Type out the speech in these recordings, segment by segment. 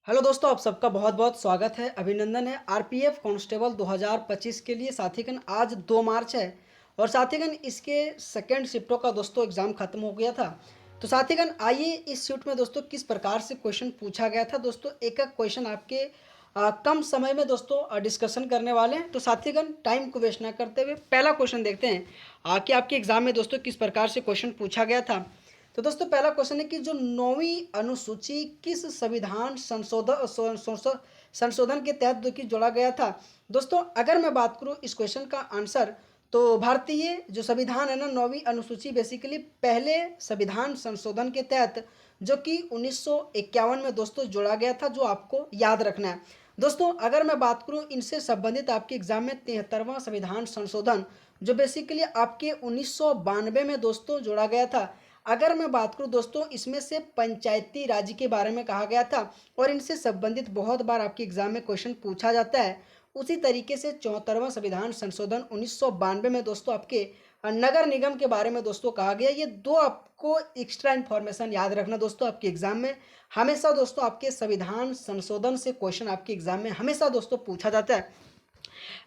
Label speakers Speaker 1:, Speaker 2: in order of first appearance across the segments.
Speaker 1: Hello दोस्तों, आप सबका बहुत बहुत स्वागत है, अभिनंदन है। आरपीएफ कांस्टेबल 2025 के लिए साथीगण आज 2 मार्च है और साथीगण इसके सेकंड शिफ्टों का दोस्तों एग्ज़ाम खत्म हो गया था। तो साथीगण आइए इस शिफ्ट में दोस्तों किस प्रकार से क्वेश्चन पूछा गया था दोस्तों, एक एक क्वेश्चन आपके कम समय में दोस्तों डिस्कशन करने वाले हैं। तो साथीगण टाइम को वेस्ट ना करते हुए पहला क्वेश्चन देखते हैं कि आपके एग्ज़ाम में दोस्तों किस प्रकार से क्वेश्चन पूछा गया था। तो दोस्तों पहला क्वेश्चन है कि जो 9वीं अनुसूची किस संविधान संशोधन के तहत जो कि जोड़ा गया था। दोस्तों अगर मैं बात करूं इस क्वेश्चन का आंसर, तो भारतीय जो संविधान है ना, 9वीं अनुसूची बेसिकली पहले संविधान संशोधन के तहत जो कि 1951 में दोस्तों जोड़ा गया था, जो आपको याद रखना है। दोस्तों अगर मैं बात करूं इनसे संबंधित आपके एग्जाम में 73वां संविधान संशोधन जो बेसिकली आपके 1992 में दोस्तों जोड़ा गया था। अगर मैं बात करूं दोस्तों इसमें से पंचायती राज के बारे में कहा गया था और इनसे संबंधित बहुत बार आपके एग्जाम में क्वेश्चन पूछा जाता है। उसी तरीके से 74वां संविधान संशोधन 1992 में दोस्तों आपके नगर निगम के बारे में दोस्तों कहा गया। ये दो आपको एक्स्ट्रा इन्फॉर्मेशन याद रखना दोस्तों, आपके एग्जाम में हमेशा दोस्तों आपके संविधान संशोधन से क्वेश्चन आपके एग्जाम में हमेशा दोस्तों पूछा जाता है।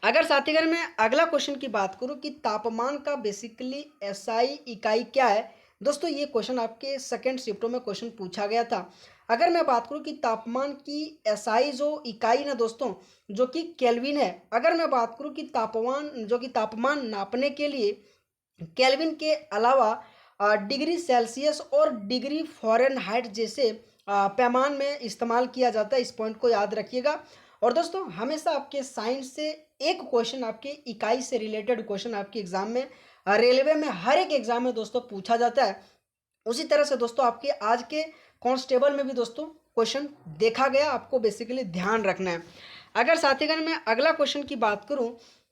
Speaker 1: अगर साथीगण मैं अगला क्वेश्चन की बात करूं कि तापमान का बेसिकली एसआई इकाई क्या है, दोस्तों ये क्वेश्चन आपके सेकंड शिफ्टों में क्वेश्चन पूछा गया था। अगर मैं बात करूं कि तापमान की एसआई जो इकाई ना दोस्तों, जो कि केल्विन है। अगर मैं बात करूं कि तापमान नापने के लिए केल्विन के अलावा डिग्री सेल्सियस और डिग्री फ़ारेनहाइट जैसे पैमान में इस्तेमाल किया जाता है, इस पॉइंट को याद रखिएगा। और दोस्तों हमेशा आपके साइंस से एक क्वेश्चन आपके इकाई से रिलेटेड क्वेश्चन आपके एग्जाम में रेलवे में हर एक एग्जाम में दोस्तों पूछा जाता है। उसी तरह से दोस्तों आपके आज के कांस्टेबल में भी दोस्तों क्वेश्चन देखा गया, आपको बेसिकली ध्यान रखना है। अगर साथीगण मैं अगला क्वेश्चन की बात करूं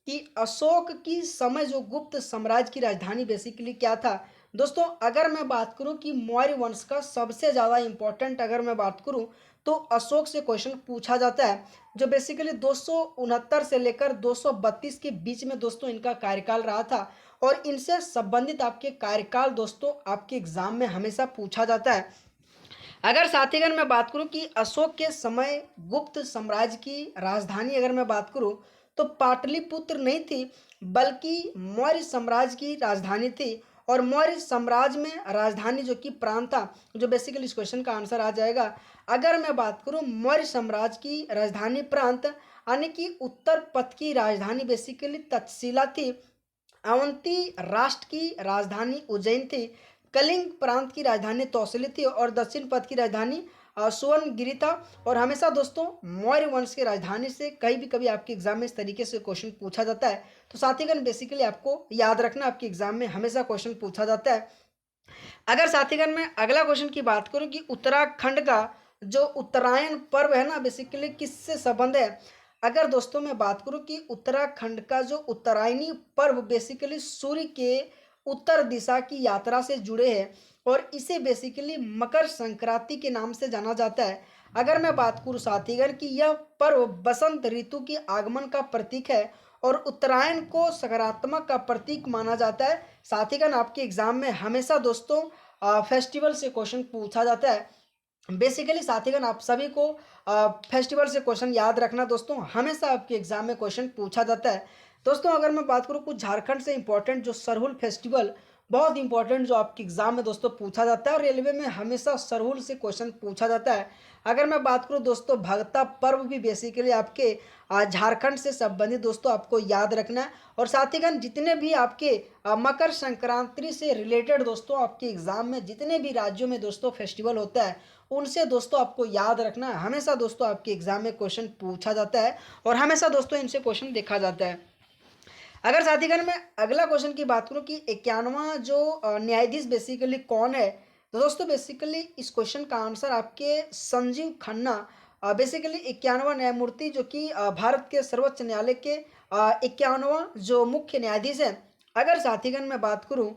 Speaker 1: कि अशोक की समय जो गुप्त साम्राज्य की राजधानी बेसिकली क्या था। दोस्तों अगर मैं बात करूं कि मौर्य वंश का सबसे ज़्यादा इंपॉर्टेंट अगर मैं बात करूं तो अशोक से क्वेश्चन पूछा जाता है, जो बेसिकली 269 से लेकर 232 के बीच में दोस्तों इनका कार्यकाल रहा था। और इनसे संबंधित आपके कार्यकाल दोस्तों आपके एग्जाम में हमेशा पूछा जाता है। अगर साथीगण मैं बात करूं कि अशोक के समय गुप्त साम्राज्य की राजधानी अगर मैं बात करूं तो पाटलिपुत्र नहीं थी, बल्कि मौर्य साम्राज्य की राजधानी थी। और मौर्य साम्राज्य में राजधानी जो कि प्रांत था, जो बेसिकली इस क्वेश्चन का आंसर आ जाएगा। अगर मैं बात करूं मौर्य साम्राज्य की राजधानी प्रांत यानी कि उत्तर पथ की राजधानी बेसिकली तक्षशिला थी। अवंती राष्ट्र की राजधानी उज्जैन थी। कलिंग प्रांत की राजधानी तौसिली थी और दक्षिण पथ की राजधानी सुवर्णगिरी था। और हमेशा दोस्तों मौर्य वंश की राजधानी से कहीं भी कभी आपके एग्जाम में इस तरीके से क्वेश्चन पूछा जाता है। तो साथीगण बेसिकली आपको याद रखना, आपके एग्जाम में हमेशा क्वेश्चन पूछा जाता है। अगर साथीगण मैं अगला क्वेश्चन की बात करूं कि उत्तराखंड का जो उत्तरायण पर्व है ना बेसिकली किससे संबंध है। अगर दोस्तों मैं बात करूं कि उत्तराखंड का जो उत्तरायणी पर्व बेसिकली सूर्य के उत्तर दिशा की यात्रा से जुड़े हैं और इसे बेसिकली मकर संक्रांति के नाम से जाना जाता है। अगर मैं बात करूं साथीगण कि यह पर्व बसंत ऋतु के आगमन का प्रतीक है और उत्तरायण को सकारात्मक का प्रतीक माना जाता है। साथीगण आपके एग्जाम में हमेशा दोस्तों फेस्टिवल से क्वेश्चन पूछा जाता है। बेसिकली साथीगण आप सभी को फेस्टिवल से क्वेश्चन याद रखना दोस्तों, हमेशा आपके एग्जाम में क्वेश्चन पूछा जाता है। दोस्तों अगर मैं बात करूं कुछ झारखंड से इंपॉर्टेंट जो सरहुल फेस्टिवल बहुत इंपॉर्टेंट जो आपके एग्जाम में दोस्तों पूछा जाता है और रेलवे में हमेशा सरहुल से क्वेश्चन पूछा जाता है। अगर मैं बात करूं दोस्तों भगता पर्व भी बेसिकली आपके झारखंड से संबंधित दोस्तों आपको याद रखना है। और साथीगण जितने भी आपके मकर संक्रांति से रिलेटेड दोस्तों आपके एग्जाम में जितने भी राज्यों में दोस्तों फेस्टिवल होता है उनसे दोस्तों आपको याद रखना है। हमेशा दोस्तों आपके एग्जाम में क्वेश्चन पूछा जाता है और हमेशा दोस्तों इनसे क्वेश्चन देखा जाता है। अगर साथीगण मैं अगला क्वेश्चन की बात करूं कि 91वां जो न्यायाधीश बेसिकली कौन है, तो दोस्तों बेसिकली इस क्वेश्चन का आंसर आपके संजीव खन्ना बेसिकली 91वां न्यायमूर्ति जो कि भारत के सर्वोच्च न्यायालय के 91वां जो मुख्य न्यायाधीश है। अगर साथीगण मैं बात करूं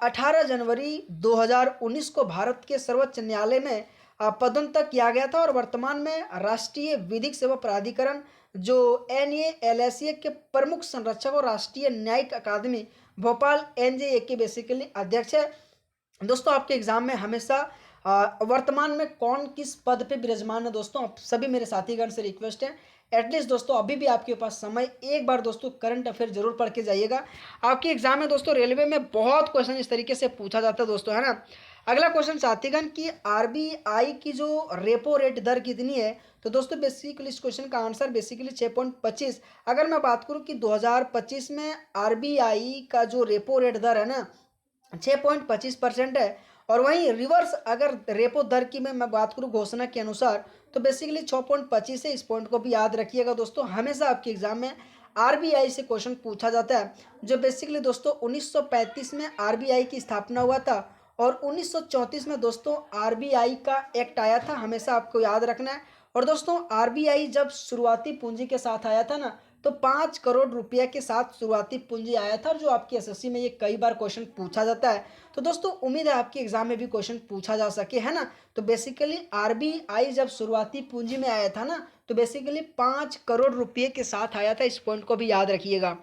Speaker 1: 18 जनवरी 2019 को भारत के सर्वोच्च न्यायालय में पदोन्नत किया गया था और वर्तमान में राष्ट्रीय विधिक सेवा प्राधिकरण जो NALSA के प्रमुख संरक्षक और राष्ट्रीय न्यायिक अकादमी भोपाल NJA के बेसिकली अध्यक्ष है। दोस्तों आपके एग्जाम में हमेशा वर्तमान में कौन किस पद पे विराजमान है दोस्तों? आप सभी मेरे साथीगण से रिक्वेस्ट है, एटलीस्ट दोस्तों अभी भी आपके पास समय, एक बार दोस्तों करंट अफेयर जरूर पढ़ के जाइएगा। आपके एग्जाम में दोस्तों रेलवे में बहुत क्वेश्चन इस तरीके से पूछा जाता है दोस्तों, है ना। अगला क्वेश्चन साथीगण की आरबीआई की जो रेपो रेट दर कितनी है? तो दोस्तों बेसिकली इस क्वेश्चन का आंसर बेसिकली 6.25। अगर मैं बात करूं कि 2025 में आरबीआई का जो रेपो रेट दर है ना 6.25% है। और वहीं रिवर्स अगर रेपो दर की मैं बात करूं घोषणा के अनुसार तो बेसिकली 6.25 है। इस पॉइंट को भी याद रखिएगा दोस्तों, हमेशा आपके एग्जाम में आरबीआई से क्वेश्चन पूछा जाता है। जो बेसिकली दोस्तों 1935 में आरबीआई की स्थापना हुआ था और 1934 में दोस्तों आरबीआई का एक्ट आया था, हमेशा आपको याद रखना है। और दोस्तों आरबीआई जब शुरुआती पूंजी के साथ आया था ना तो 5 करोड़ रुपया के साथ शुरुआती पूंजी आया था, जो आपकी एसएससी में ये कई बार क्वेश्चन पूछा जाता है। तो दोस्तों उम्मीद है आपके एग्जाम में भी क्वेश्चन पूछा जा सके, है ना। तो बेसिकली आरबीआई जब शुरुआती पूंजी में आया था ना तो बेसिकली 5 करोड़ रुपये के साथ आया था, इस पॉइंट को भी याद रखिएगा।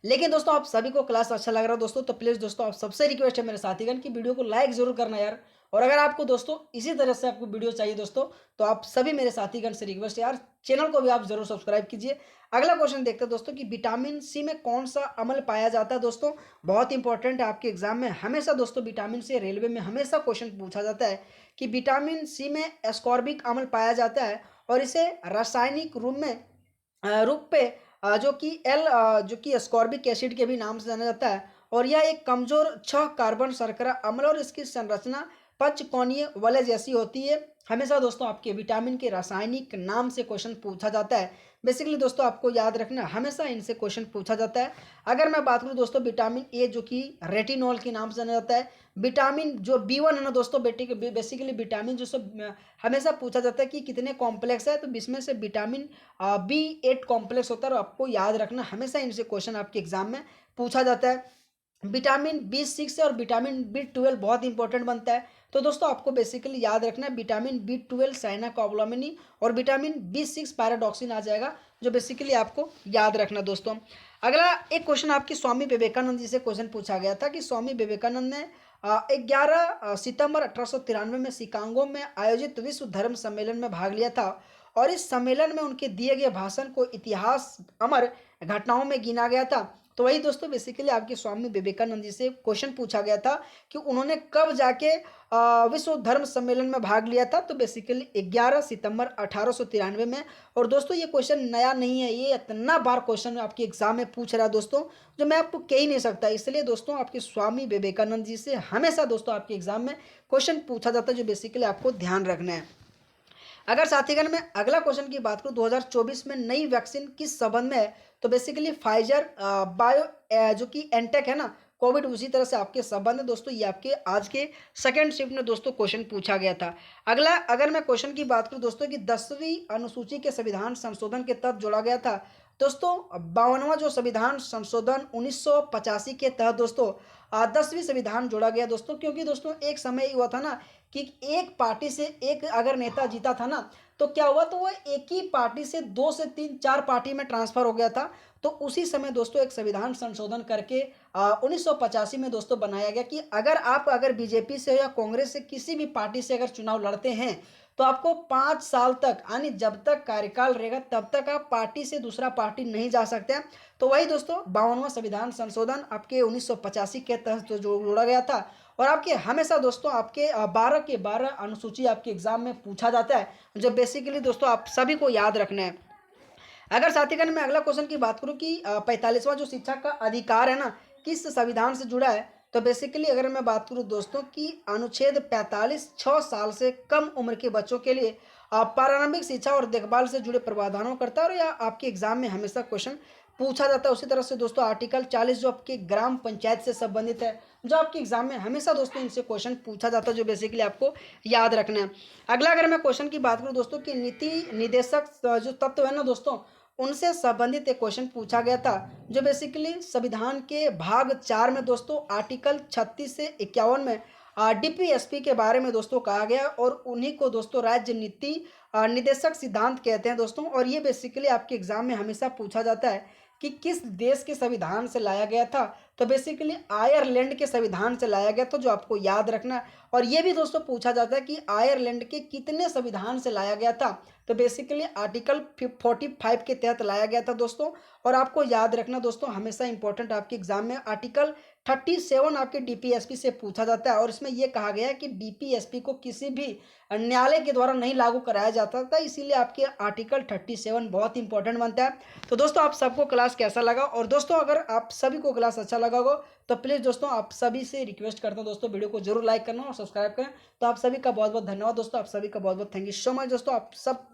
Speaker 1: लेकिन दोस्तों आप सभी को क्लास अच्छा लग रहा है दोस्तों, तो प्लीज़ दोस्तों आप सबसे रिक्वेस्ट है मेरे साथीगण की वीडियो को लाइक जरूर करना यार। और अगर आपको दोस्तों इसी तरह से आपको वीडियो चाहिए दोस्तों तो आप सभी मेरे साथीगण से रिक्वेस्ट है यार, चैनल को भी आप जरूर सब्सक्राइब कीजिए। अगला क्वेश्चन देखते हैं दोस्तों कि विटामिन सी में कौन सा अम्ल पाया जाता है? दोस्तों बहुत इंपॉर्टेंट है आपके एग्जाम में, हमेशा दोस्तों विटामिन सी रेलवे में हमेशा क्वेश्चन पूछा जाता है कि विटामिन सी में एस्कॉर्बिक अम्ल पाया जाता है और इसे रासायनिक रूप पे जो कि एस्कॉर्बिक एसिड के भी नाम से जाना जाता है। और यह एक कमजोर 6 कार्बन शर्करा अम्ल और इसकी संरचना पंचकोणीय वलय जैसी होती है। हमेशा दोस्तों आपके विटामिन के रासायनिक नाम से क्वेश्चन पूछा जाता है। बेसिकली दोस्तों आपको याद रखना, हमेशा इनसे क्वेश्चन पूछा जाता है। अगर मैं बात करूं दोस्तों विटामिन ए जो कि रेटिनॉल के नाम से जाना जाता है। विटामिन जो बी1 है ना दोस्तों बेसिकली विटामिन जो सब हमेशा पूछा जाता है कि कितने कॉम्प्लेक्स है, तो इसमें से विटामिन बी8 कॉम्प्लेक्स होता है और आपको याद रखना, हमेशा इनसे क्वेश्चन आपके एग्जाम में पूछा जाता है। विटामिन बी6 और विटामिन बी12 बहुत इंपॉर्टेंट बनता है। तो दोस्तों आपको बेसिकली याद रखना है विटामिन बी12 साइनाकोबालामिन और विटामिन बी6 पैराडॉक्सिन आ जाएगा, जो बेसिकली आपको याद रखना दोस्तों। अगला एक क्वेश्चन आपकी स्वामी विवेकानंद जी से क्वेश्चन पूछा गया था कि स्वामी विवेकानंद ने 11 सितंबर 1893 में शिकागो में आयोजित विश्व धर्म सम्मेलन में भाग लिया था और इस सम्मेलन में उनके दिए गए भाषण को इतिहास अमर घटनाओं में गिना गया था। तो वही दोस्तों बेसिकली आपके स्वामी विवेकानंद जी से क्वेश्चन पूछा गया था कि उन्होंने कब जाके विश्व धर्म सम्मेलन में भाग लिया था? तो बेसिकली 11 सितंबर 1893 में। और दोस्तों ये क्वेश्चन नया नहीं है, ये इतना बार क्वेश्चन आपके एग्जाम में पूछ रहा है दोस्तों, जो मैं आपको कह ही नहीं सकता। इसलिए दोस्तों आपके स्वामी विवेकानंद जी से हमेशा दोस्तों आपके एग्जाम में क्वेश्चन पूछा जाता है, जो बेसिकली आपको ध्यान रखना है। अगर साथीगण मैं अगला क्वेश्चन की बात करूं 2024 में नई वैक्सीन किस संबंध में है? तो बेसिकली फाइजर बायो जो कि एनटेक है ना कोविड, उसी तरह से आपके संबंध है दोस्तों। ये आपके आज के सेकंड शिफ्ट में दोस्तों क्वेश्चन पूछा गया था। अगला अगर मैं क्वेश्चन की बात करूं दोस्तों कि 10वीं अनुसूची के संविधान संशोधन के तहत जोड़ा गया था। दोस्तों 52वां जो संविधान संशोधन 1985 के तहत दोस्तों 10वीं संविधान जोड़ा गया दोस्तों, क्योंकि दोस्तों एक समय हुआ था ना कि एक पार्टी से एक अगर नेता जीता था ना तो क्या हुआ, तो वो एक ही पार्टी से 2 से 3 4 पार्टी में ट्रांसफर हो गया था। तो उसी समय दोस्तों एक संविधान संशोधन करके 1985 में दोस्तों बनाया गया कि अगर बीजेपी से या कांग्रेस से किसी भी पार्टी से अगर चुनाव लड़ते हैं तो आपको 5 साल तक यानी जब तक कार्यकाल रहेगा तब तक आप पार्टी से दूसरा पार्टी नहीं जा सकते हैं। तो वही दोस्तों 52वां संविधान संशोधन आपके 1985 के तहत जो जोड़ा गया था। और आपके हमेशा दोस्तों आपके 12 के 12 अनुसूची आपके एग्जाम में पूछा जाता है, जो बेसिकली दोस्तों आप सभी को याद रखना है। अगर साथीगण मैं अगला क्वेश्चन की बात करूं कि 45वां जो शिक्षा का अधिकार है ना किस संविधान से जुड़ा है? तो बेसिकली अगर मैं बात करूं दोस्तों कि अनुच्छेद 45 6 साल से कम उम्र के बच्चों के लिए प्रारंभिक शिक्षा और देखभाल से जुड़े प्रावधानों करता है और यह आपके एग्जाम में हमेशा क्वेश्चन पूछा जाता है। उसी तरह से दोस्तों आर्टिकल 40 जो आपके ग्राम पंचायत से संबंधित है, जो आपके एग्जाम में हमेशा दोस्तों इनसे क्वेश्चन पूछा जाता है, जो बेसिकली आपको याद रखना है। अगला अगर मैं क्वेश्चन की बात करूं दोस्तों कि नीति निर्देशक जो तत्व है ना दोस्तों उनसे संबंधित एक क्वेश्चन पूछा गया था, जो बेसिकली संविधान के भाग 4 में दोस्तों आर्टिकल 36 से 51 में डीपीएसपी के बारे में दोस्तों कहा गया और उन्हीं को दोस्तों राज्य नीति निर्देशक सिद्धांत कहते हैं दोस्तों। और ये बेसिकली आपके एग्जाम में हमेशा पूछा जाता है कि किस देश के संविधान से लाया गया था? तो बेसिकली आयरलैंड के संविधान से लाया गया था, जो आपको याद रखना है। और ये भी दोस्तों पूछा जाता है कि आयरलैंड के कितने संविधान से लाया गया था, तो बेसिकली आर्टिकल 45 के तहत लाया गया था दोस्तों। और आपको याद रखना दोस्तों, हमेशा इंपॉर्टेंट आपके एग्जाम में आर्टिकल 37 आपके डीपीएसपी से पूछा जाता है। और इसमें यह कहा गया है कि डीपीएसपी को किसी भी न्यायालय के द्वारा नहीं लागू कराया जाता था, इसीलिए आपके आर्टिकल 37 बहुत इंपॉर्टेंट बनता है। तो दोस्तों आप सबको क्लास कैसा लगा, और दोस्तों अगर आप सभी को क्लास अच्छा लगा हो तो प्लीज़ दोस्तों आप सभी से रिक्वेस्ट करता हूं दोस्तों, वीडियो को जरूर लाइक करना और सब्सक्राइब करें। तो आप सभी का बहुत बहुत धन्यवाद दोस्तों, आप सभी का बहुत बहुत थैंक यू सो मच दोस्तों। आप सब